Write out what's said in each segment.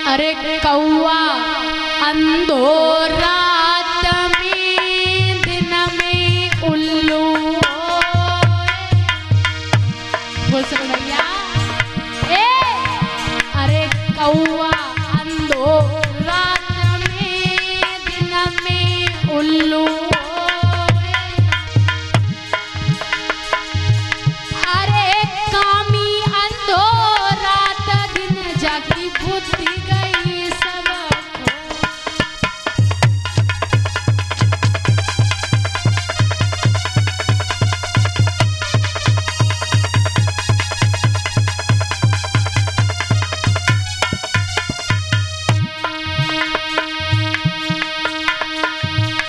अरे कौआ अंधो रात में दिन में उल्लू भैया ए अरे कौआ अंधो रात में दिन में उल्लू अरे कामी अंधो रात दिन जागी बुद्धि गई सब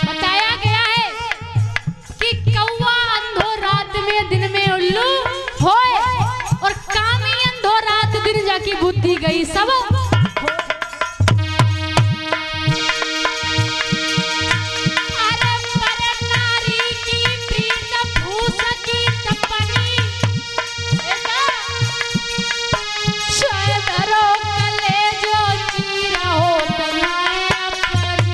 बताया गया है कि कौवा अंधो रात में दिन में उल्लू होए और कामी अंधो रात दिन जाकी बुद्धि गई सब अरे पर नारी की प्रीत भूस की तपनी शायद रो कलेजो चीरा हो तनाया परी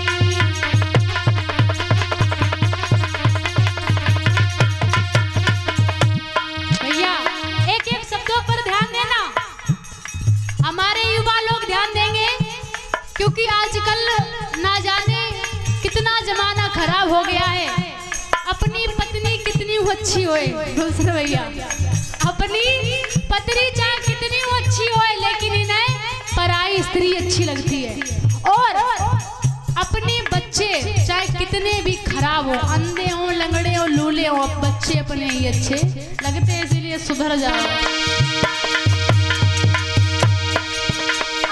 भैया एक एक शब्दों पर ध्यान देना, हमारे युवा लोग ध्यान देंगे क्योंकि आजकल ना जाने कितना जमाना खराब हो गया है। अपनी पत्नी कितनी अच्छी होए दूसरे भैया, अपनी पत्नी चाहे कितनी अच्छी होए लेकिन इन्हें पराई स्त्री अच्छी लगती है। और अपने बच्चे चाहे कितने भी खराब हो, अंधे हो, लंगड़े हो, लूले हो, बच्चे अपने ही अच्छे लगते हैं, इसीलिए सुधर जाओ।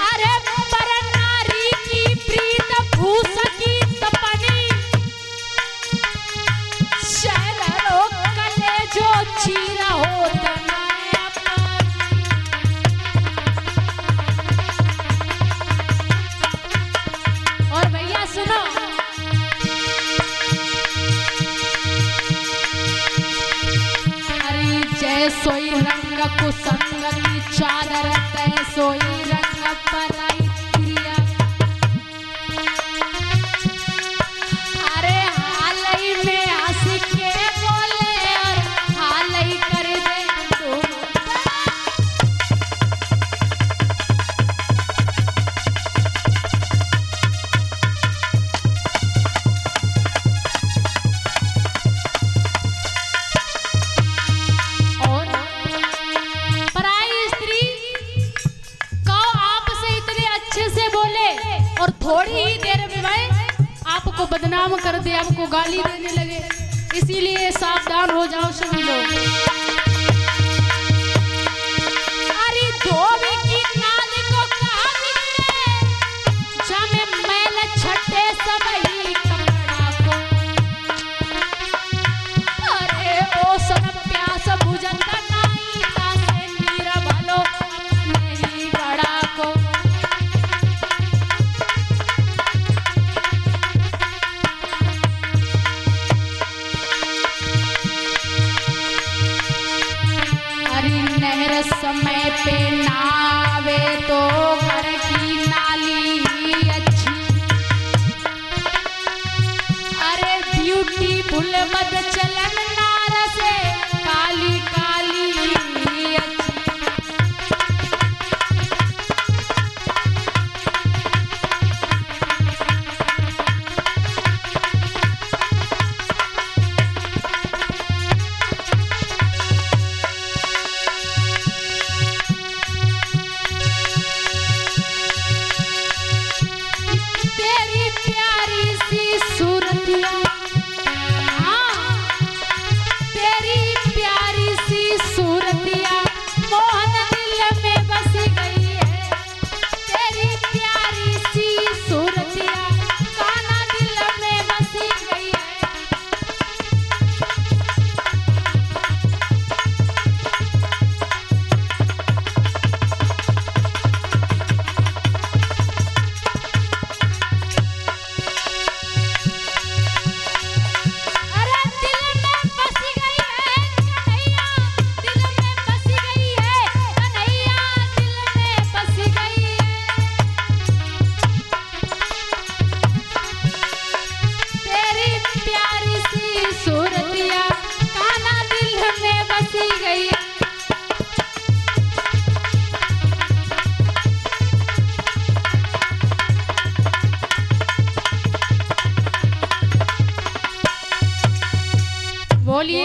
अरे पर नारी की प्रीत भूस की तपनी शैलो कलेजो चीरा हो तनाया परी। और भैया सुनो, अरे जय सोई रंग कुसंगति चादर तय सोई रंग पराई क्रिया। अरे हाल ही में हंस के बोले और हाल ही कर दे तुम। और पराई स्त्री को आपसे इतने अच्छे से बोले और थोड़ी ही देर में वह आपको बदनाम कर दे, आपको गाली देने लगे, इसीलिए सावधान हो जाओ सभी लोग। अरे धोबी की नाली को कहा मिले जमे मैल छठे सब ही कपड़ा को। अरे ओ सन प्यास बुझत नाई तासे नीर भलो अपने ही गड़ा को। अरे नहर समय पे नावे तो घर की नाली ही अच्छी। अरे ब्यूटीफुल मत चलन नार से काली काली ही अच्छी।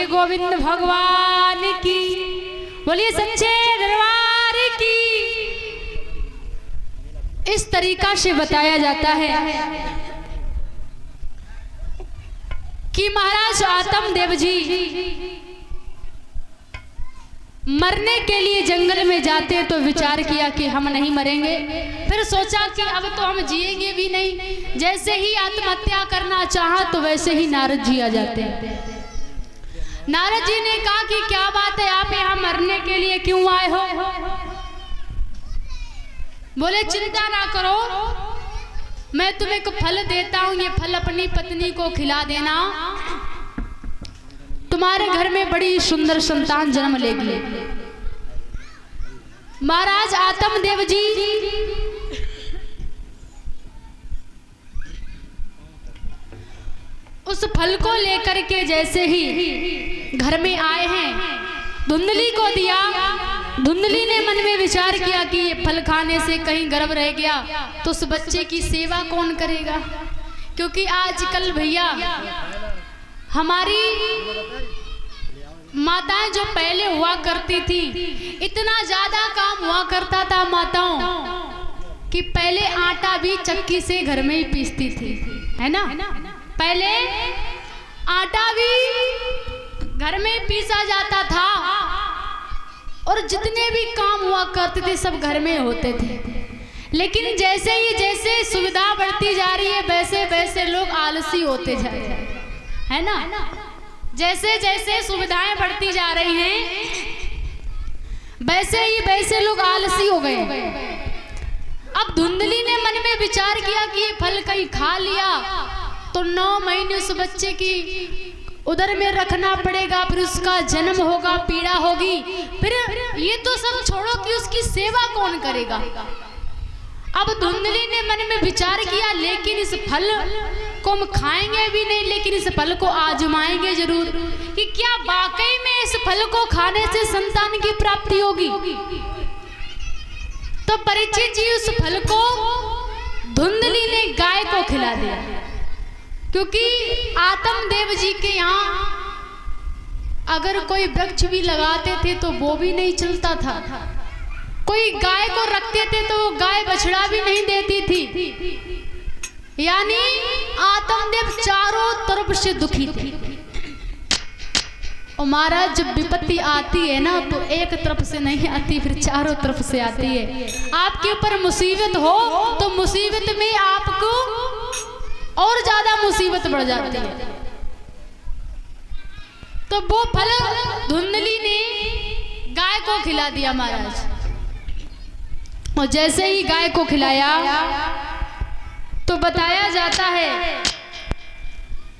गोविंद भगवान की, बोलिए सच्चे दरबार की। इस तरीका से बताया जाता है कि महाराज आत्म देव जी मरने के लिए जंगल में जाते तो विचार किया कि हम नहीं मरेंगे, फिर सोचा कि अब तो हम जिएंगे भी नहीं। जैसे ही आत्महत्या करना चाहा तो वैसे ही नारद जी आ जाते हैं। नारद जी ने कहा कि क्या बात है, आप यहाँ मरने के लिए क्यों आए हो? बोले चिंता ना करो, मैं तुम्हें एक फल देता हूँ, ये फल अपनी पत्नी को खिला देना, तुम्हारे घर में बड़ी सुंदर संतान जन्म लेगी। महाराज आत्म देव जी उस फल को लेकर के जैसे ही घर में आए हैं, धुंधली को दिया। धुंधली ने मन में विचार किया कि ये फल खाने से कहीं गर्भ रह गया तो उस बच्चे की सेवा कौन करेगा, क्योंकि आजकल भैया हमारी माताएं जो पहले हुआ करती थी, इतना ज्यादा काम हुआ करता था माताओं कि पहले आटा भी चक्की से घर में ही पीसती थी, है ना। पहले आटा भी घर में पीसा जाता था और जितने भी काम हुआ करते थे सब घर में होते थे। लेकिन जैसे सुविधा बढ़ती जा रही है वैसे वैसे लोग आलसी होते जा रहे हैं, है ना। जैसे जैसे सुविधाएं बढ़ती जा रही हैं वैसे लोग आलसी हो गए। अब धुंधली ने मन में विचार किया कि ये फल कहीं खा लिया तो 9 महीने उस बच्चे की उदर में रखना पड़ेगा, फिर उसका जन्म होगा, पीड़ा होगी, फिर ये तो सब छोड़ो कि उसकी सेवा कौन करेगा। अब धुंधली ने मन में विचार किया लेकिन इस फल को हम खाएंगे भी नहीं, लेकिन इस फल को आजमाएंगे जरूर कि क्या वाकई में इस फल को खाने से संतान की प्राप्ति होगी। तो परीक्षित जी उस फल को धुंधली ने गाय को खिला दिया, क्योंकि आत्म देव जी के यहाँ अगर कोई वृक्ष भी लगाते थे तो वो भी नहीं चलता था, कोई गाय को रखते थे तो वो गाय बछड़ा भी नहीं देती थी। यानी आत्म देव चारों तरफ से दुखी थे। और महाराज जब विपत्ति आती है ना तो एक तरफ से नहीं आती, फिर चारों तरफ से आती है। आपके ऊपर मुसीबत हो तो मुसीबत में आपको और ज्यादा मुसीबत बढ़ जाती है। तो वो फल धुंधली ने गाय को खिला दिया महाराज, और जैसे ही गाय को खिलाया तो बताया जाता है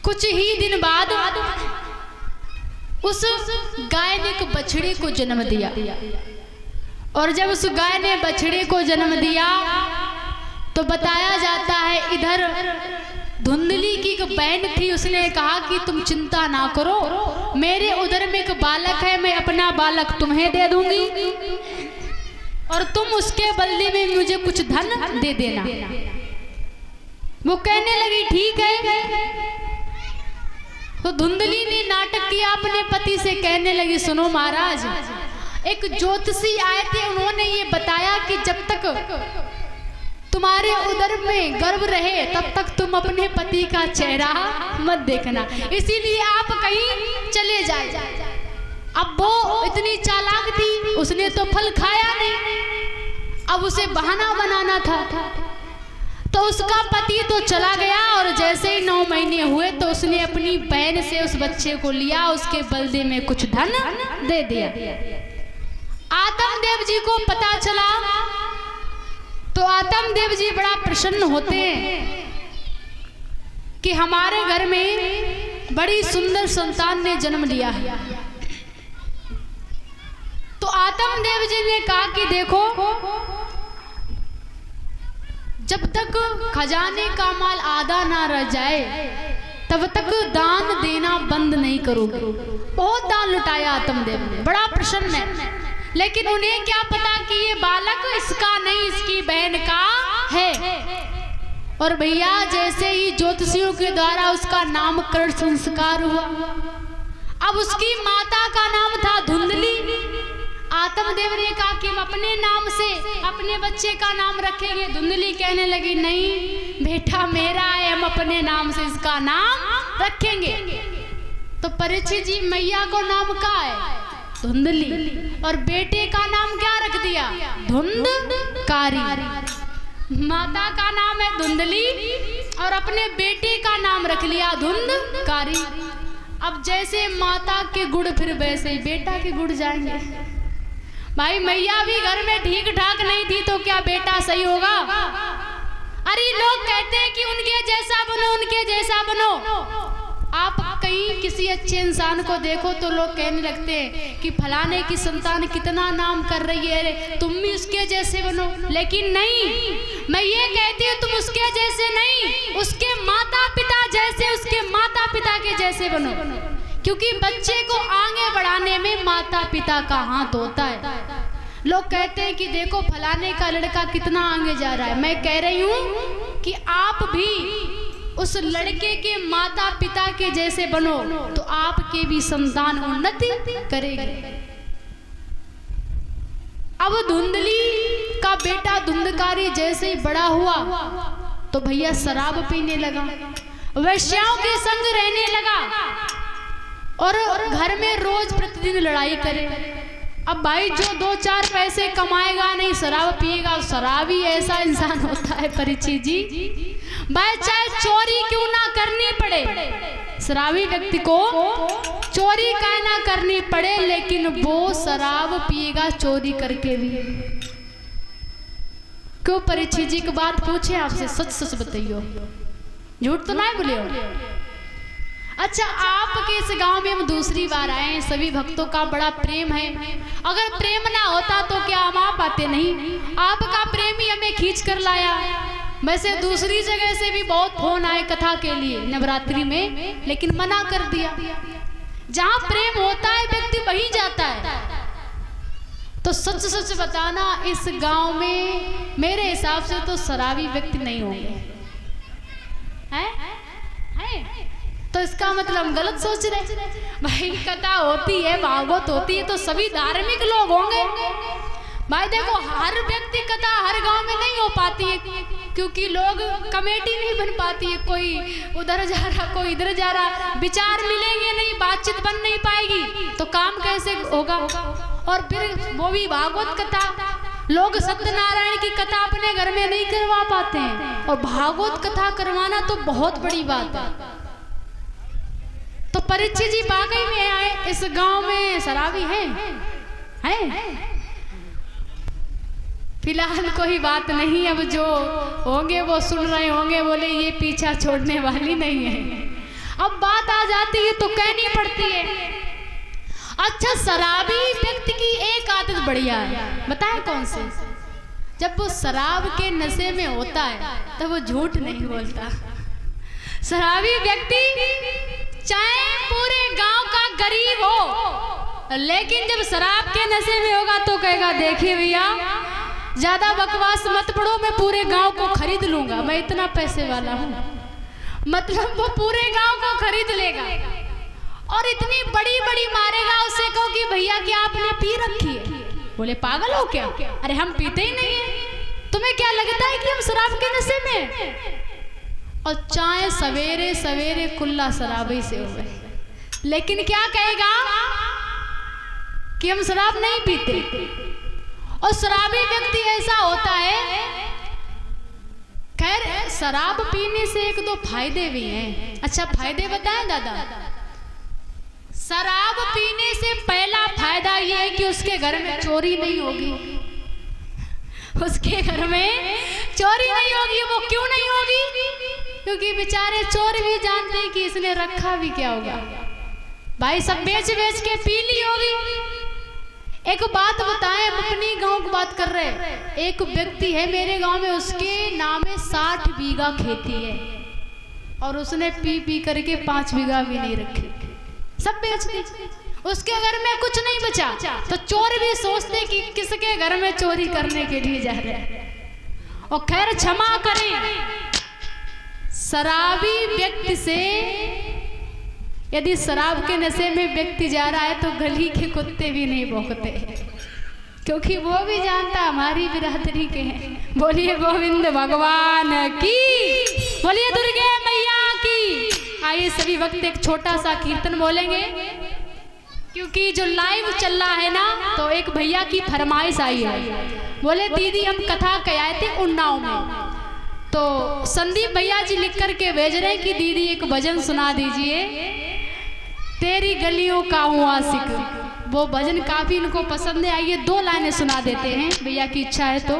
कुछ ही दिन बाद उस गाय ने एक बछड़े को जन्म दिया। और जब उस गाय ने बछड़े को जन्म दिया तो बताया जाता है इधर धुंधली की एक बहन थी, उसने कहा कि तुम चिंता ना करो, मेरे उदर में एक बालक है, मैं अपना बालक तुम्हें दे दूंगी और तुम उसके बदले में मुझे कुछ धन दे देना। वो कहने लगी ठीक है। तो धुंधली ने नाटक किया, अपने पति से कहने लगी सुनो महाराज, एक ज्योतिषी आए थे, उन्होंने ये बताया कि जब तक तुम्हारे उदर में गर्भ रहे तब तक तुम अपने पति का चेहरा मत देखना, इसीलिए आप कहीं चले जाए। अब वो इतनी चालाक थी, उसने तो फल खाया नहीं, अब उसे बहाना बनाना था। तो उसका पति तो चला गया और जैसे ही 9 महीने हुए तो उसने अपनी बहन से उस बच्चे को लिया, उसके बदले में कुछ धन दे दिया। आत्म देव जी को पता चला तो आत्म देव जी बड़ा प्रसन्न होते हैं कि हमारे घर में बड़ी सुंदर संतान ने जन्म लिया है। तो आत्म देव जी ने कहा कि देखो, जब तक खजाने का माल आधा ना रह जाए तब तक दान देना बंद नहीं करोगे। बहुत दान लुटाया आत्म देव ने, बड़ा प्रसन्न है। लेकिन उन्हें क्या पता कि ये बालक इसका नहीं, इसकी बहन का है। और भैया जैसे ही ज्योतिषियों के द्वारा उसका नामकरण संस्कार हुआ, अब उसकी माता का नाम था धुंधली। आत्मदेव ने कहा कि हम अपने नाम से अपने बच्चे का नाम रखेंगे। धुंधली कहने लगी नहीं बेटा मेरा है, हम अपने नाम से इसका नाम रखेंगे। तो परीक्षित जी मैया को नाम क्या है? धुंधली। और बेटे का नाम क्या रख दिया? धुंधकारी। माता का नाम है धुंधली और अपने बेटे का नाम रख लिया धुंधकारी। अब जैसे माता के गुण फिर वैसे ही बेटा के गुण जाएंगे। भाई मैया भी घर में ठीक ठाक नहीं थी तो क्या बेटा सही होगा? अरे लोग कहते हैं कि उनके जैसा बनो, उनके जैसा बनो। आप कहीं किसी अच्छे इंसान को देखो तो लोग कहने लगते हैं कि फलाने की संतान कितना नाम कर रही है, तुम भी उसके जैसे बनो। लेकिन नहीं, मैं ये कहती हूँ तुम उसके जैसे नहीं, उसके माता पिता जैसे, उसके माता पिता के जैसे बनो। क्योंकि बच्चे को आगे बढ़ाने में माता पिता का हाथ होता है। लोग कहते हैं कि देखो फलाने का लड़का कितना आगे जा रहा है। मैं कह रही हूँ कि आप भी उस लड़के के माता पिता के जैसे बनो तो आपके भी संतान उन्नति करेगी। अब धुंधली का बेटा धुंधकारी जैसे ही बड़ा हुआ तो भैया शराब पीने लगा, वेश्याओं के संग रहने लगा और घर में रोज प्रतिदिन लड़ाई करे। अब भाई जो 2-4 पैसे कमाएगा नहीं शराब पिएगा, शराब ही ऐसा इंसान होता है परीक्षित जी, भाई चाहे चोरी क्यों ना करनी पड़े, शराबी व्यक्ति को चोरी काहे ना करनी पड़े, लेकिन वो शराब पिएगा चोरी करके भी। क्यों परीक्षित जी की बात पूछे आपसे, सच सच बताइयो, झूठ तो नहीं बोले हो। अच्छा आपके इस गांव में हम दूसरी बार आए हैं, सभी भक्तों का बड़ा प्रेम है। अगर प्रेम ना होता तो क्या हम आ पाते? नहीं, आपका प्रेम ही हमें खींच कर लाया। वैसे दूसरी जगह से भी बहुत फोन आए कथा के लिए नवरात्रि में, लेकिन मना कर दिया। जहां प्रेम होता है व्यक्ति वहीं जाता है। तो सच सच बताना, इस गांव में मेरे हिसाब से तो शराबी व्यक्ति नहीं होंगे, हैं? तो इसका मतलब हम गलत सोच रहे। भाई कथा होती है, भागवत होती है तो सभी धार्मिक लोग होंगे। भाई देखो हर व्यक्ति कथा हर गांव में नहीं हो पाती है, क्योंकि लोग कमेटी नहीं बन पाती है, कोई उधर जा रहा कोई इधर जा रहा, विचार मिलेंगे नहीं, बातचीत बन नहीं पाएगी तो काम कैसे होगा। और फिर वो भी भागवत कथा, लोग सत्यनारायण की कथा अपने घर में नहीं करवा पाते हैं और भागवत कथा करवाना तो बहुत बड़ी बात है। तो परीक्षित जी वाकई में आए, इस गांव में शराबी हैं? फिलहाल कोई बात नहीं, अब जो होंगे वो सुन रहे होंगे, बोले ये पीछा छोड़ने वाली नहीं है। अब बात आ जाती है तो कहनी पड़ती है। अच्छा शराबी व्यक्ति की एक आदत बढ़िया है, बताएं कौन सी? जब वो शराब के नशे में होता है तब वो झूठ नहीं बोलता। शराबी व्यक्ति चाहे पूरे गांव का गरीब हो, लेकिन जब शराब के नशे में होगा तो कहेगा देखिए भैया ज्यादा बकवास मत पढ़ो, मैं पूरे गांव को खरीद लूंगा, मैं इतना पैसे वाला हूँ। मतलब वो पूरे गांव को खरीद लेगा और इतनी बड़ी बड़ी मारेगा। उससे कहो कि भैया क्या आपने पी रखी है? बोले पागल हो क्या? अरे हम पीते ही नहीं है, तुम्हें क्या लगता है कि हम शराब के नशे में? और चाहे सवेरे सवेरे कुल्ला शराबी से हो गए, लेकिन क्या कहेगा कि हम शराब नहीं पीते। और शराबी व्यक्ति ऐसा होता है, खैर शराब पीने से 1-2 फायदे भी हैं। अच्छा फायदे बताएं दादा? शराब पीने से पहला फायदा ये है कि उसके घर में चोरी नहीं होगी, उसके घर में चोरी नहीं होगी। वो क्यों नहीं होगी? क्योंकि बेचारे चोर भी जानते हैं कि इसने रखा भी क्या होगा। भाई सब बेच बेच के पी ली होगी। एक बात बताएं, हम अपनी गांव की बात कर रहे हैं। एक व्यक्ति है मेरे गांव में, उसके नाम में 60 बीघा खेती है और उसने पी पी करके 5 बीघा भी नहीं रखी, सब बेच दी। उसके घर में कुछ नहीं बचा तो चोर भी सोचते कि किसके घर में चोरी करने के लिए जा रहे हैं। और खैर क्षमा करें, शराबी व्यक्ति से यदि शराब के नशे में व्यक्ति जा रहा है तो गली के कुत्ते भी नहीं भौंकते, क्योंकि वो भी जानता हमारी बिरादरी के हैं। बोलिए गोविंद भगवान की, बोलिए दुर्गे मैया की। आइए सभी वक्त एक छोटा सा कीर्तन बोलेंगे, क्योंकि जो लाइव चल रहा है ना, तो एक भैया की फरमाइश आई है। बोले दीदी हम कथा कहे थे उन्नाव में, तो संदीप भैया जी लिख करके भेज रहे हैं कि दीदी एक भजन सुना दीजिए, तेरी गलियों का हूँ आशिक। वो भजन काफी इनको पसंद है। आइए 2 लाइनें सुना देते हैं, भैया की इच्छा है तो।